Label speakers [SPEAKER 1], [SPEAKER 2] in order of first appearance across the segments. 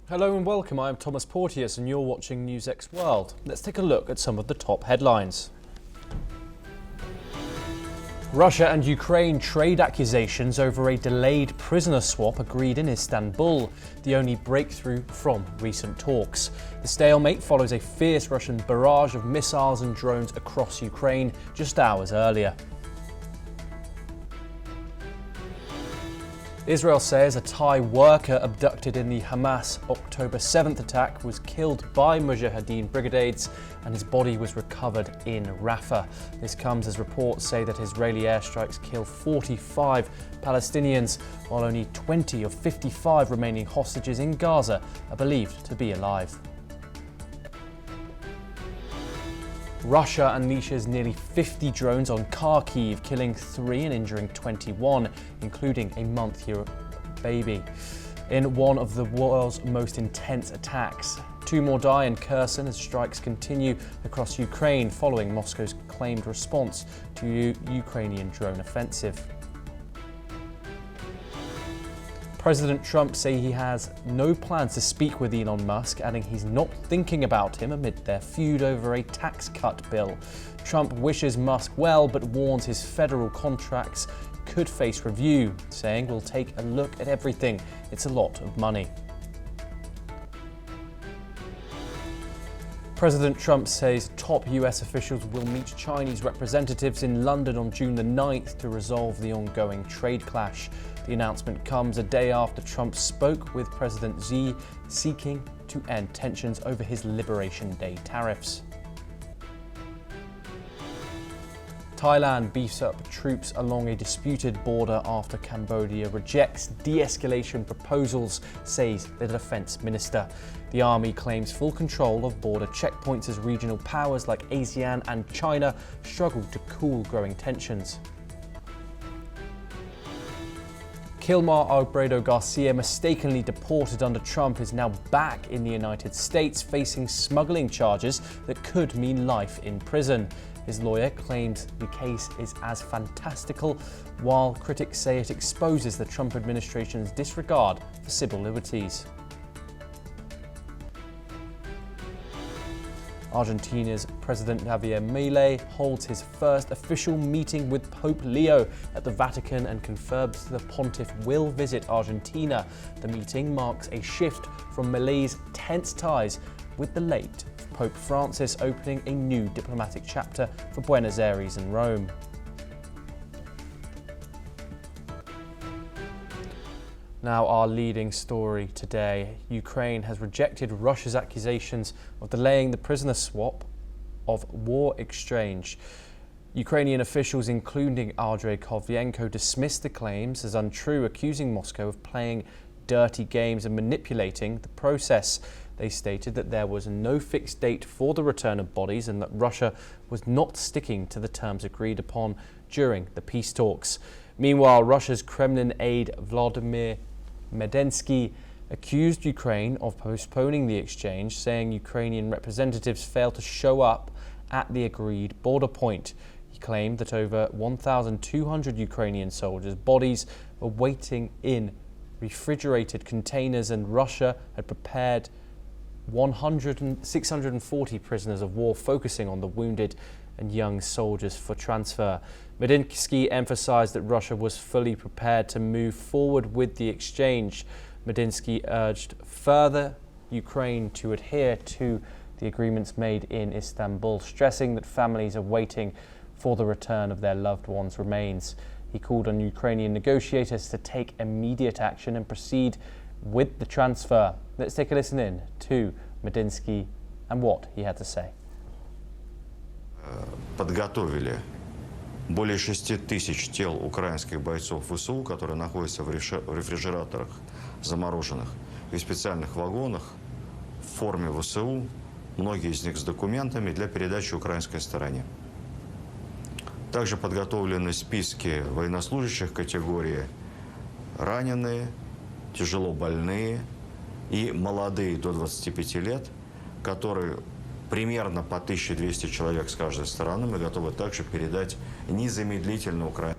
[SPEAKER 1] Hello and welcome, I'm Thomas Porteous and you're watching NewsX World. Let's take a look at some of the top headlines. Russia and Ukraine trade accusations over a delayed prisoner swap agreed in Istanbul, the only breakthrough from recent talks. The stalemate follows a fierce Russian barrage of missiles and drones across Ukraine just hours earlier. Israel says a Thai worker abducted in the Hamas October 7th attack was killed by Mujahideen brigades and his body was recovered in Rafah. This comes as reports say that Israeli airstrikes kill 45 Palestinians, while only 20 of 55 remaining hostages in Gaza are believed to be alive. Russia unleashes nearly 50 drones on Kharkiv, killing 3 and injuring 21, including a month-old baby, in one of the world's most intense attacks. 2 more die in Kherson as strikes continue across Ukraine following Moscow's claimed response to Ukrainian drone offensive. President Trump say he has no plans to speak with Elon Musk, adding he's not thinking about him amid their feud over a tax cut bill. Trump wishes Musk well, but warns his federal contracts could face review, saying we'll take a look at everything. It's a lot of money. President Trump says top US officials will meet Chinese representatives in London on June the 9th to resolve the ongoing trade clash. The announcement comes a day after Trump spoke with President Xi, seeking to end tensions over his Liberation Day tariffs. Thailand beefs up troops along a disputed border after Cambodia rejects de-escalation proposals, says the defense minister. The army claims full control of border checkpoints as regional powers like ASEAN and China struggle to cool growing tensions. Kilmar Alberto Garcia, mistakenly deported under Trump, is now back in the United States facing smuggling charges that could mean life in prison. His lawyer claims the case is as fantastical, while critics say it exposes the Trump administration's disregard for civil liberties. Argentina's President Javier Milei holds his first official meeting with Pope Leo at the Vatican and confirms the pontiff will visit Argentina. The meeting marks a shift from Milei's tense ties with the late Pope Francis, opening a new diplomatic chapter for Buenos Aires and Rome. Now, our leading story today. Ukraine has rejected Russia's accusations of delaying the prisoner swap of war exchange. Ukrainian officials, including Andrei Kovalenko, dismissed the claims as untrue, accusing Moscow of playing dirty games and manipulating the process. They stated that there was no fixed date for the return of bodies and that Russia was not sticking to the terms agreed upon during the peace talks. Meanwhile, Russia's Kremlin aide Vladimir Medinsky accused Ukraine of postponing the exchange, saying Ukrainian representatives failed to show up at the agreed border point. He claimed that over 1,200 Ukrainian soldiers' bodies were waiting in refrigerated containers, and Russia had prepared 640 prisoners of war, focusing on the wounded and young soldiers for transfer. Medinsky emphasized that Russia was fully prepared to move forward with the exchange. Medinsky urged further Ukraine to adhere to the agreements made in Istanbul, stressing that families are waiting for the return of their loved ones' remains. He called on Ukrainian negotiators to take immediate action and proceed with the transfer. Let's take a listen in to Medinsky and what he had to say.
[SPEAKER 2] Подготовили более 6 тысяч тел украинских бойцов ВСУ, которые находятся в рефрижераторах замороженных и в специальных вагонах в форме ВСУ, многие из них с документами для передачи украинской стороне. Также подготовлены списки военнослужащих категории раненые, тяжело больные и молодые до 25 лет, которые примерно по 1200 человек с каждой стороны мы готовы также передать незамедлительно Украине.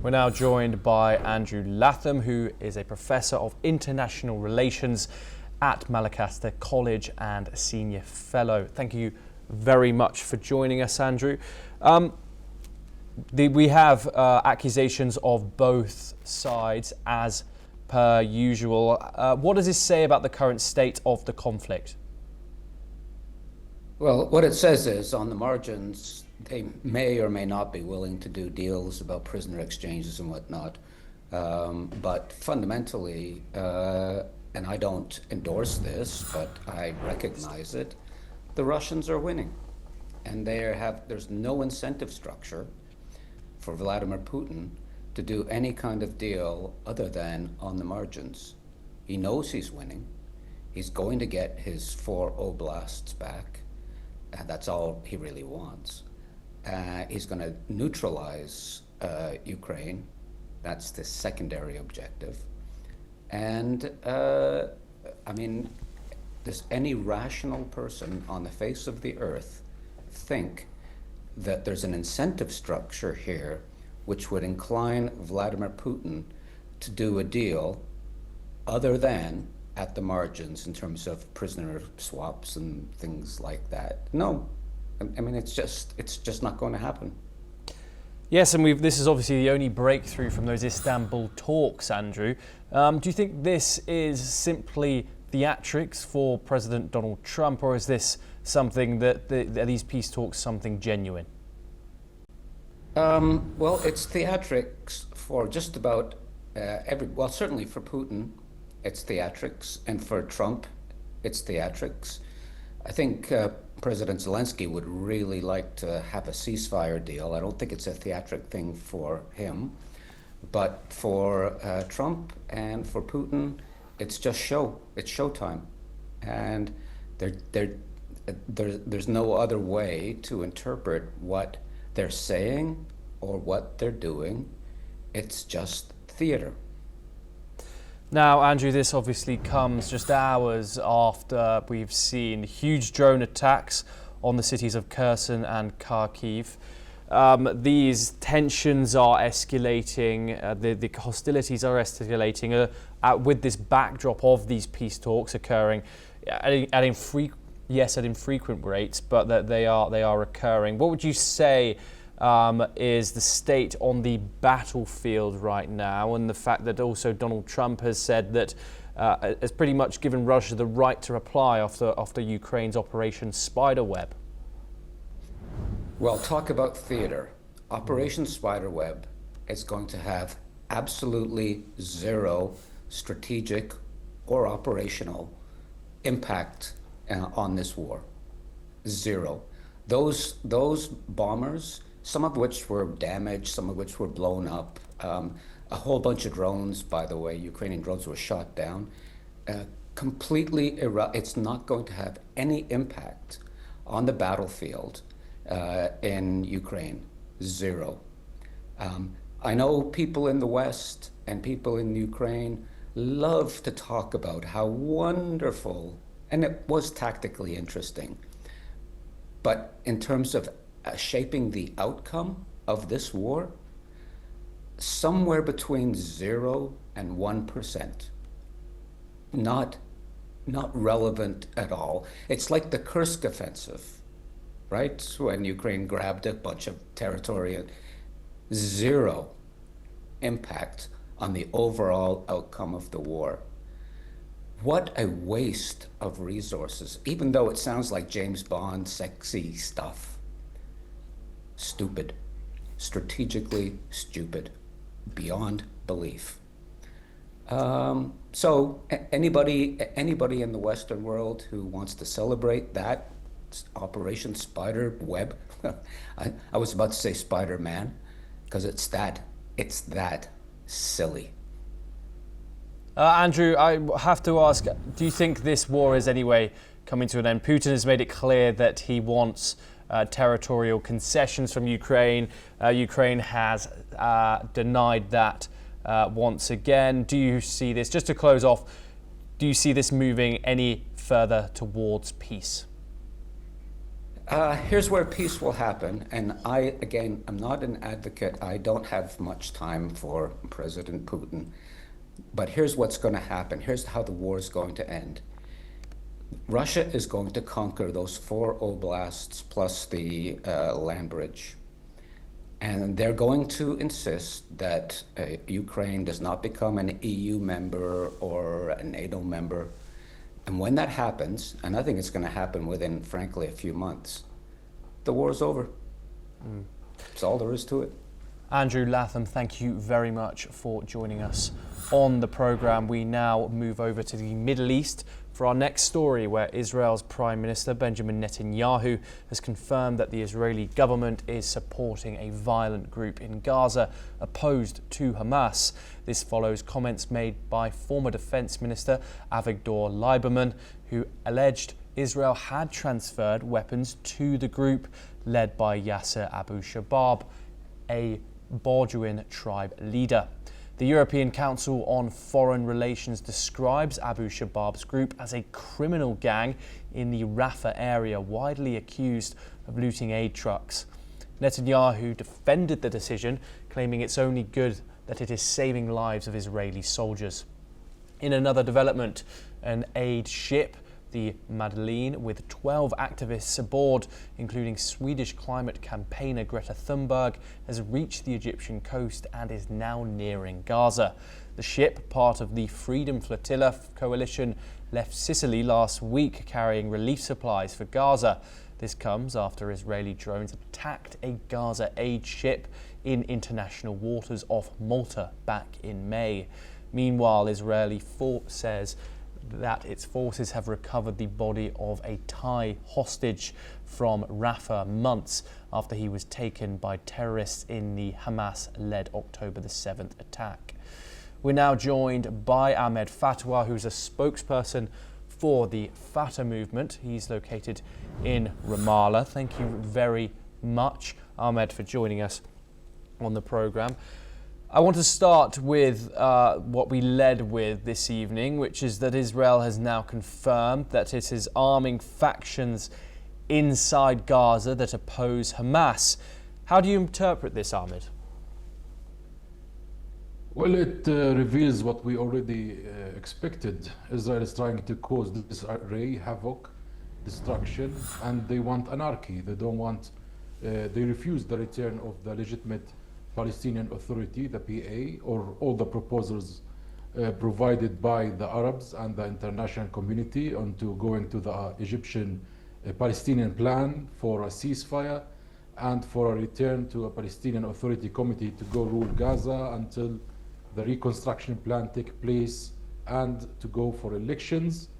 [SPEAKER 1] We're now joined by Andrew Latham, who is a professor of international relations at Malacaster College and Senior Fellow. Thank you very much for joining us, Andrew. We have accusations of both sides as per usual. What does this say about the current state of the conflict?
[SPEAKER 3] Well, what it says is, on the margins, they may or may not be willing to do deals about prisoner exchanges and whatnot. But fundamentally, and I don't endorse this, but I recognize it, the Russians are winning. And there's no incentive structure for Vladimir Putin to do any kind of deal other than on the margins. He knows he's winning. He's going to get his 4 oblasts back. That's all he really wants. He's going to neutralize Ukraine. That's the secondary objective. And I mean, does any rational person on the face of the earth think that there's an incentive structure here which would incline Vladimir Putin to do a deal other than at the margins in terms of prisoner swaps and things like that? No. I mean, it's just not going to happen.
[SPEAKER 1] Yes, and this is obviously the only breakthrough from those Istanbul talks, Andrew. Do you think this is simply theatrics for President Donald Trump, or is this something that these peace talks something genuine?
[SPEAKER 3] Well, it's theatrics for just about well, certainly for Putin, it's theatrics, and for Trump, it's theatrics. I think President Zelensky would really like to have a ceasefire deal. I don't think it's a theatric thing for him, but for Trump and for Putin, it's just show. It's showtime, and there's no other way to interpret what they're saying or what they're doing. It's just theater.
[SPEAKER 1] Now, Andrew, this obviously comes just hours after we've seen huge drone attacks on the cities of Kherson and Kharkiv. These tensions are escalating, the hostilities are escalating with this backdrop of these peace talks occurring at infrequent rates, but that they are occurring. What would you say is the state on the battlefield right now, and the fact that also Donald Trump has said that has pretty much given Russia the right to reply after Ukraine's Operation Spiderweb?
[SPEAKER 3] Well, talk about theater. Operation Spiderweb is going to have absolutely zero strategic or operational impact on this war. Zero. Those bombers, some of which were damaged, some of which were blown up, a whole bunch of drones, by the way, Ukrainian drones were shot down, completely it's not going to have any impact on the battlefield in Ukraine. Zero. I know people in the West and people in Ukraine love to talk about how wonderful, and it was tactically interesting, but in terms of shaping the outcome of this war, somewhere between 0 and 1%. Not relevant at all. It's like the Kursk offensive, right? When Ukraine grabbed a bunch of territory, zero impact on the overall outcome of the war. What a waste of resources, even though it sounds like James Bond sexy stuff. Stupid. Strategically stupid. Beyond belief. So anybody in the Western world who wants to celebrate that Operation Spiderweb, I was about to say Spider-Man, because it's that silly.
[SPEAKER 1] Andrew, I have to ask, do you think this war is anyway coming to an end? Putin has made it clear that he wants territorial concessions from Ukraine. Ukraine has denied that once again. Do you see this, just to close off, do you see this moving any further towards peace?
[SPEAKER 3] Here's where peace will happen. And I'm not an advocate. I don't have much time for President Putin. But here's what's going to happen. Here's how the war is going to end. Russia is going to conquer those 4 oblasts plus the land bridge. And they're going to insist that Ukraine does not become an EU member or a NATO member. And when that happens, and I think it's going to happen within, frankly, a few months, the war is over. That's all there is to it.
[SPEAKER 1] Andrew Latham, thank you very much for joining us on the programme. We now move over to the Middle East for our next story, where Israel's Prime Minister Benjamin Netanyahu has confirmed that the Israeli government is supporting a violent group in Gaza opposed to Hamas. This follows comments made by former Defence Minister Avigdor Lieberman, who alleged Israel had transferred weapons to the group led by Yasser Abu Shabab, a Bedouin tribe leader. The European Council on Foreign Relations describes Abu Shabab's group as a criminal gang in the Rafah area, widely accused of looting aid trucks. Netanyahu defended the decision, claiming it's only good that it is saving lives of Israeli soldiers. In another development, an aid ship, the Madeleine, with 12 activists aboard, including Swedish climate campaigner Greta Thunberg, has reached the Egyptian coast and is now nearing Gaza. The ship, part of the Freedom Flotilla coalition, left Sicily last week carrying relief supplies for Gaza. This comes after Israeli drones attacked a Gaza aid ship in international waters off Malta back in May. Meanwhile, Israeli says that its forces have recovered the body of a Thai hostage from Rafah months after he was taken by terrorists in the Hamas-led October the 7th attack. We're now joined by Ahmed Fatwa, who's a spokesperson for the Fatah movement. He's located in Ramallah. Thank you very much, Ahmed, for joining us on the programme. I want to start with what we led with this evening, which is that Israel has now confirmed that it is arming factions inside Gaza that oppose Hamas. How do you interpret this, Ahmed?
[SPEAKER 4] Well, it reveals what we already expected. Israel is trying to cause disarray, havoc, destruction, and they want anarchy. They don't want, they refuse the return of the legitimate Palestinian Authority, the PA, or all the proposals provided by the Arabs and the international community onto going to the Egyptian Palestinian plan for a ceasefire and for a return to a Palestinian Authority committee to go rule Gaza until the reconstruction plan take place and to go for elections.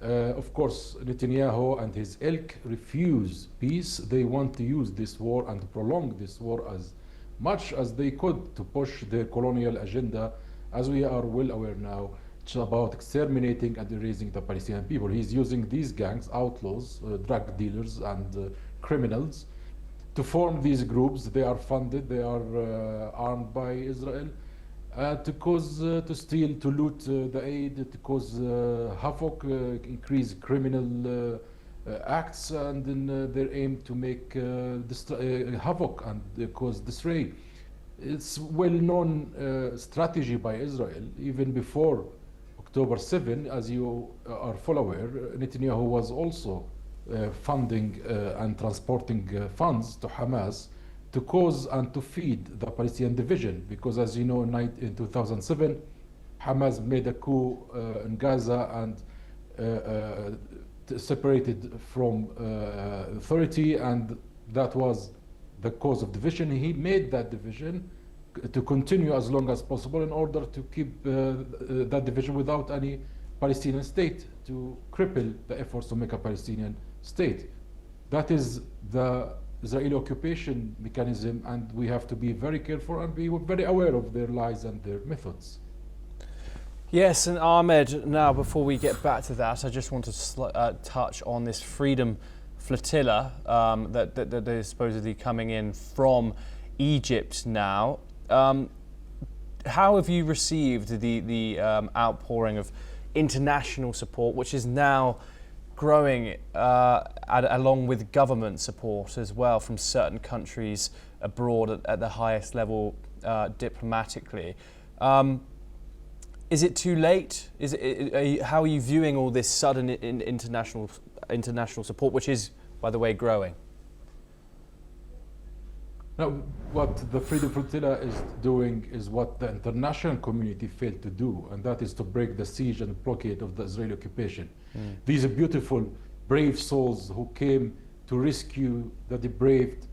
[SPEAKER 4] Of course, Netanyahu and his ilk refuse peace. They want to use this war and to prolong this war as much as they could to push their colonial agenda, as we are well aware now. It's about exterminating and erasing the Palestinian people. He's using these gangs, outlaws, drug dealers, and criminals to form these groups. They are funded, they are armed by Israel to steal, to loot the aid, to cause havoc, increase criminal acts, and in their aim to make havoc and cause disarray. It's well-known strategy by Israel. Even before October 7, as you are full aware, Netanyahu was also funding and transporting funds to Hamas to cause and to feed the Palestinian division, because as you know, in 2007, Hamas made a coup in Gaza and separated from authority, and that was the cause of division. He made that division to continue as long as possible in order to keep that division without any Palestinian state, to cripple the efforts to make a Palestinian state. That is the Israeli occupation mechanism, and we have to be very careful and be very aware of their lies and their methods.
[SPEAKER 1] Yes, and Ahmed, now before we get back to that, I just want to touch on this Freedom Flotilla that is supposedly coming in from Egypt now. How have you received the outpouring of international support, which is now growing along with government support as well from certain countries abroad at the highest level diplomatically? Is it too late? How are you viewing all this sudden international support, which is, by the way, growing?
[SPEAKER 4] Now, what the Freedom Flotilla is doing is what the international community failed to do, and that is to break the siege and blockade of the Israeli occupation. These are beautiful, brave souls who came to rescue the deprived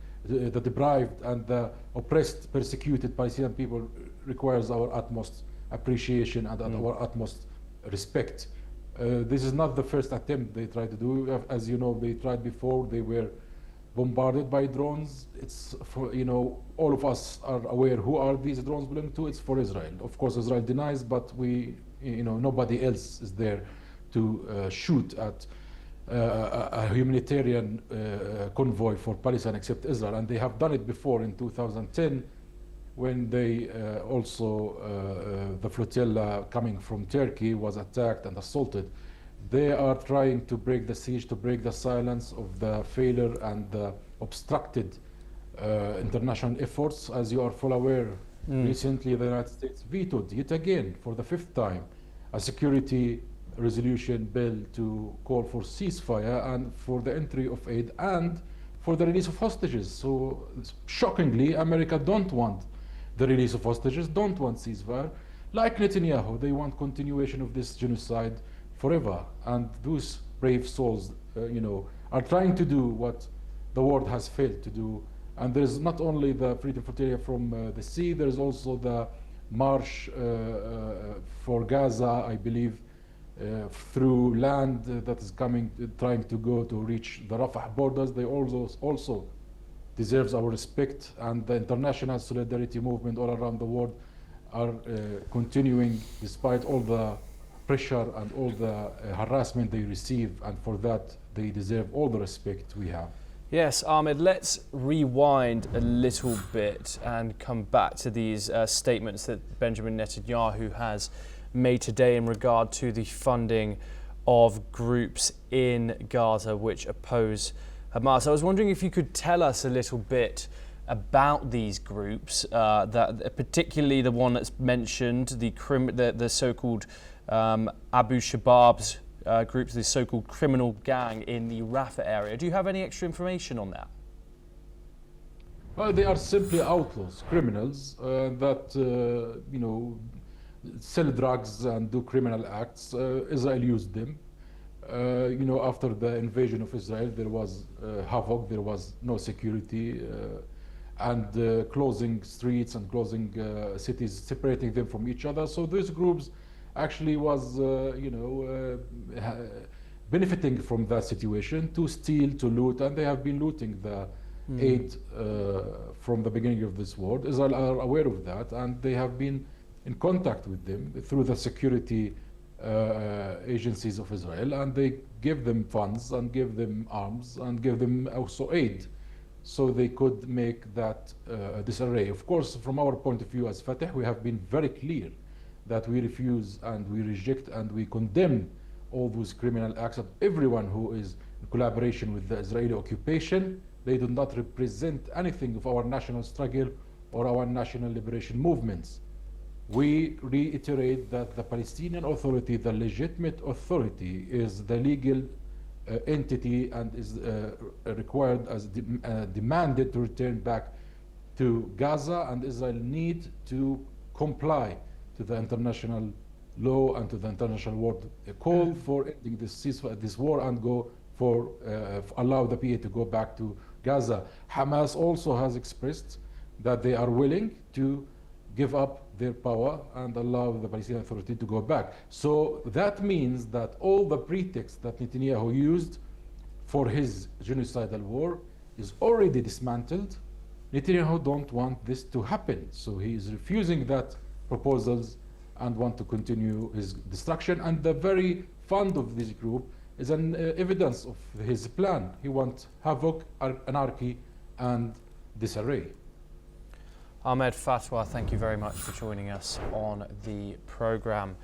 [SPEAKER 4] and the oppressed, persecuted Palestinian people requires our utmost appreciation and our utmost respect. This is not the first attempt they tried to do. As you know, they tried before. They were bombarded by drones. It's for, all of us are aware who are these drones belong to. It's for Israel. Of course, Israel denies, but nobody else is there to shoot at a humanitarian convoy for Palestine except Israel. And they have done it before in 2010 when they the flotilla coming from Turkey was attacked and assaulted. They are trying to break the siege, to break the silence of the failure and the obstructed international efforts. As you are full aware, recently the United States vetoed yet again for the 5th time a security resolution bill to call for ceasefire and for the entry of aid and for the release of hostages. So shockingly, America don't want the release of hostages, don't want ceasefire. Like Netanyahu, they want continuation of this genocide forever. And those brave souls, are trying to do what the world has failed to do. And there's not only the Freedom Flotilla from the sea, there's also the march for Gaza, I believe, through land that is trying to go to reach the Rafah borders. They also deserves our respect, and the international solidarity movement all around the world are continuing despite all the pressure and all the harassment they receive, and for that they deserve all the respect we have.
[SPEAKER 1] Yes, Ahmed, let's rewind a little bit and come back to these statements that Benjamin Netanyahu has made today in regard to the funding of groups in Gaza which oppose Hamas. I was wondering if you could tell us a little bit about these groups, that particularly the one that's mentioned, the so-called Abu Shabaab's groups, the so-called criminal gang in the Rafah area. Do you have any extra information on that?
[SPEAKER 4] Well, they are simply outlaws, criminals that sell drugs and do criminal acts. Israel used them. After the invasion of Israel, there was havoc, there was no security, and closing streets and closing cities, separating them from each other. So these groups actually was, benefiting from that situation to steal, to loot, and they have been looting the aid from the beginning of this war. Israel are aware of that, and they have been in contact with them through the security agencies of Israel, and they give them funds and give them arms and give them also aid, so they could make that disarray. Of course, from our point of view as Fatah, we have been very clear that we refuse and we reject and we condemn all those criminal acts of everyone who is in collaboration with the Israeli occupation. They do not represent anything of our national struggle or our national liberation movements. We reiterate that the Palestinian Authority, the legitimate authority, is the legal entity and is required as demanded to return back to Gaza, and Israel need to comply to the international law and to the international world call for ending this war and go for allow the PA to go back to Gaza. Hamas also has expressed that they are willing to give up their power and allow the Palestinian Authority to go back. So that means that all the pretext that Netanyahu used for his genocidal war is already dismantled. Netanyahu don't want this to happen, so he is refusing that proposals and want to continue his destruction. And the very fund of this group is an evidence of his plan. He wants havoc, anarchy, and disarray.
[SPEAKER 1] Ahmed Fatwa, thank you very much for joining us on the programme.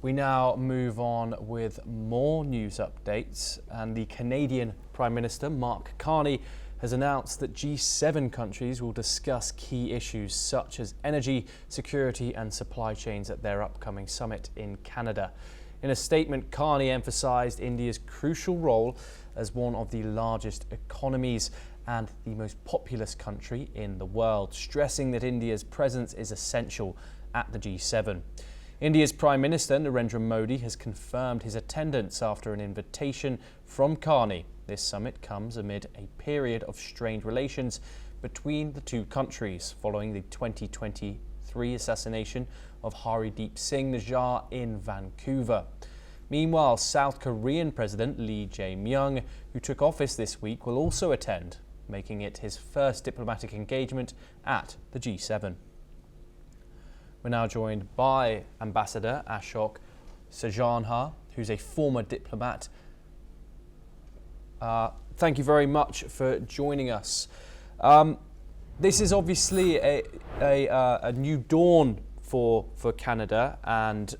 [SPEAKER 1] We now move on with more news updates, and the Canadian Prime Minister Mark Carney has announced that G7 countries will discuss key issues such as energy, security and supply chains at their upcoming summit in Canada. In a statement, Carney emphasised India's crucial role as one of the largest economies and the most populous country in the world, stressing that India's presence is essential at the G7. India's Prime Minister Narendra Modi has confirmed his attendance after an invitation from Carney. This summit comes amid a period of strained relations between the two countries following the 2023 assassination of Hardeep Singh Nijjar in Vancouver. Meanwhile, South Korean President Lee Jae-myung, who took office this week, will also attend, making it his first diplomatic engagement at the G7. We're now joined by Ambassador Ashok Sajanha, who's a former diplomat. Thank you very much for joining us. This is obviously a new dawn for Canada and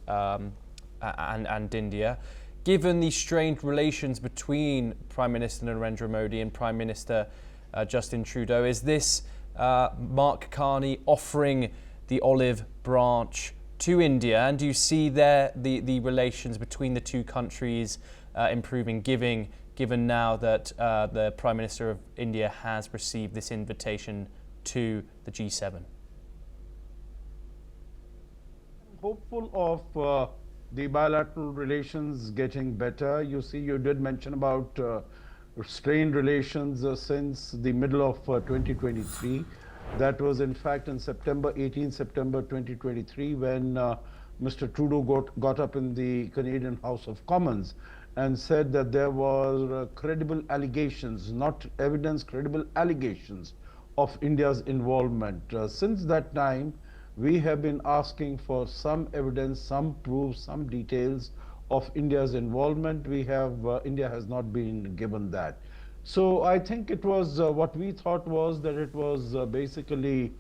[SPEAKER 1] India. Given the strained relations between Prime Minister Narendra Modi and Prime Minister Justin Trudeau, is this Mark Carney offering the olive branch to India? And do you see the relations between the two countries improving, given now that the Prime Minister of India has received this invitation to the G7?
[SPEAKER 5] Hopeful of the bilateral relations getting better. You see, you did mention about strained relations since the middle of 2023. That was in fact in September 2023 when Mr. Trudeau got up in the Canadian House of Commons and said that there were credible allegations, not evidence, credible allegations of India's involvement. Since that time, we have been asking for some evidence, some proof, some details of India's involvement. India has not been given that. So I think it was what we thought was that it was basically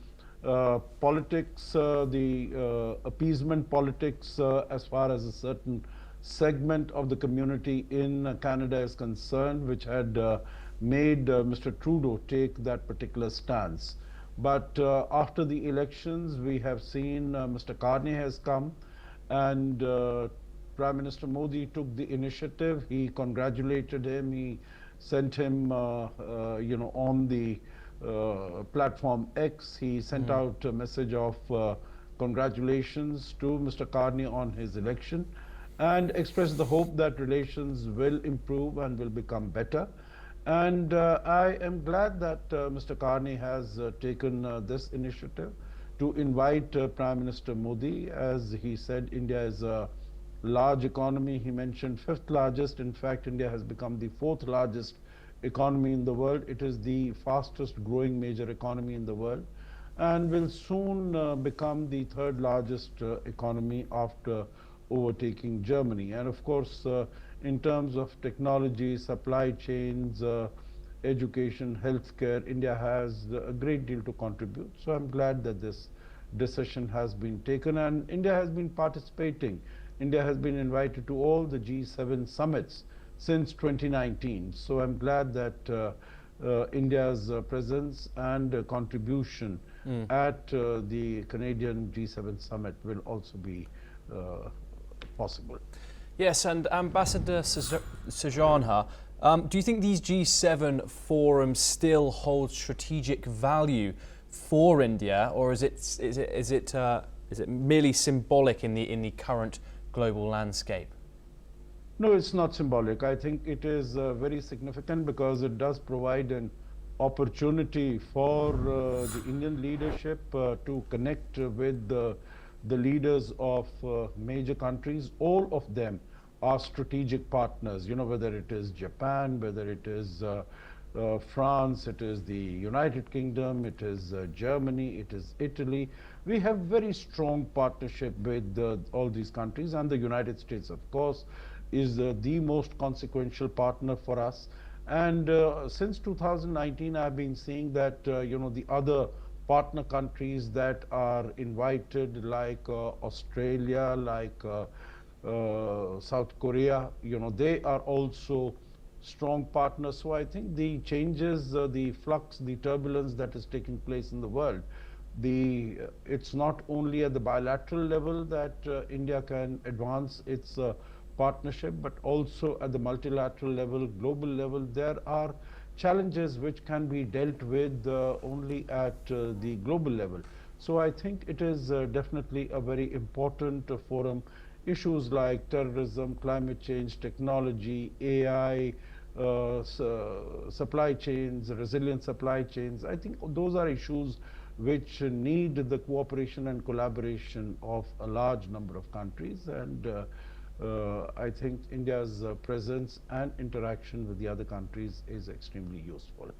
[SPEAKER 5] politics, the appeasement politics as far as a certain segment of the community in Canada is concerned, which had made Mr. Trudeau take that particular stance. But after the elections, we have seen Mr. Carney has come, and Prime Minister Modi took the initiative. He congratulated him. He sent him, on the platform X. He sent out a message of congratulations to Mr. Carney on his election, and expressed the hope that relations will improve and will become better. And I am glad that Mr. Carney has taken this initiative to invite Prime Minister Modi. As he said, India is a large economy. He mentioned fifth largest. In fact, India has become the fourth largest economy in the world. It is the fastest growing major economy in the world, and will soon become the third largest economy after overtaking Germany. And of course, in terms of technology, supply chains, education, healthcare, India has a great deal to contribute. So I'm glad that this decision has been taken, and India has been participating. India has been invited to all the G7 summits since 2019. So I'm glad that India's presence and contribution at the Canadian G7 summit will also be possible.
[SPEAKER 1] Yes, and Ambassador Sajanha, do you think these G7 forums still hold strategic value for India, or is it merely symbolic in the current global landscape?
[SPEAKER 5] No, it's not symbolic. I think it is very significant because it does provide an opportunity for the Indian leadership to connect with the leaders of major countries. All of them are strategic partners, whether it is Japan, whether it is France, it is the United Kingdom, it is Germany, it is Italy. We have very strong partnership with all these countries, and the United States, of course, is the most consequential partner for us. And since 2019, I've been seeing that the other partner countries that are invited, like Australia, like South Korea, they are also strong partner. So I think the changes, the flux, the turbulence that is taking place in the world, it's not only at the bilateral level that India can advance its partnership, but also at the multilateral level, global level. There are challenges which can be dealt with only at the global level. So I think it is definitely a very important forum. Issues like terrorism, climate change, technology, AI, supply chains, resilient supply chains, I think those are issues which need the cooperation and collaboration of a large number of countries, and I think India's presence and interaction with the other countries is extremely useful.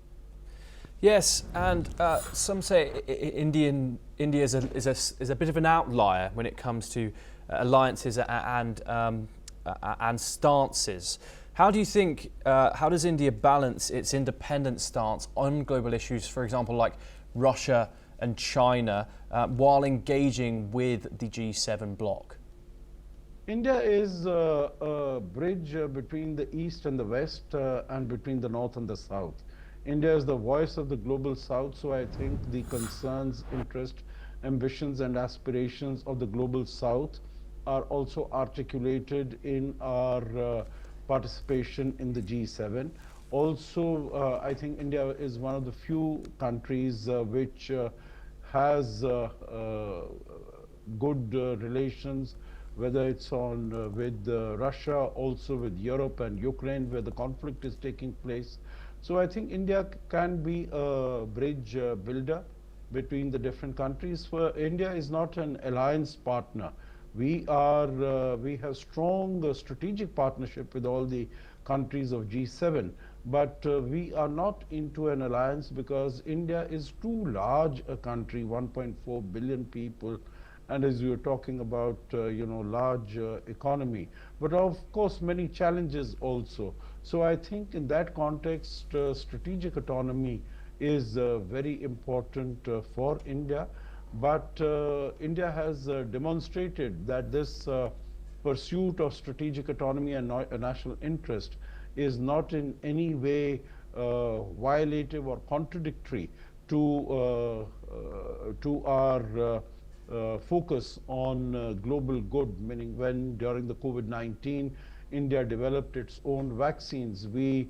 [SPEAKER 1] Yes, and some say India is a bit of an outlier when it comes to alliances and stances. How do you think, how does India balance its independent stance on global issues, for example, like Russia and China, while engaging with the G7 bloc?
[SPEAKER 5] India is a bridge between the East and the West and between the North and the South. India is the voice of the global South, so I think the concerns, interest, ambitions and aspirations of the global South are also articulated in our participation in the G7. Also, I think India is one of the few countries which has good relations, whether it's on with Russia, also with Europe and Ukraine, where the conflict is taking place. So I think India can be a bridge builder between the different countries. For India is not an alliance partner. We have strong strategic partnership with all the countries of G7, but we are not into an alliance because India is too large a country, 1.4 billion people, and as you were talking about, large economy, but of course many challenges also. So I think in that context, strategic autonomy is very important for India. But India has demonstrated that this pursuit of strategic autonomy and national interest is not in any way violative or contradictory to our focus on global good, meaning when during the COVID-19 India developed its own vaccines, we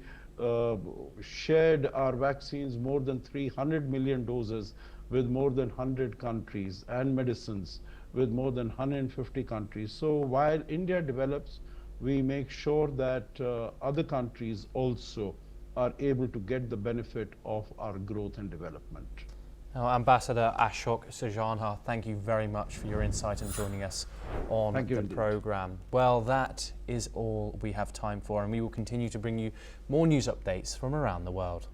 [SPEAKER 5] shared our vaccines, more than 300 million doses, with more than 100 countries, and medicines with more than 150 countries. So while India develops, we make sure that other countries also are able to get the benefit of our growth and development.
[SPEAKER 1] Now, Ambassador Ashok Sajanha, thank you very much for your insight and joining us on the programme. Well, that is all we have time for, and we will continue to bring you more news updates from around the world.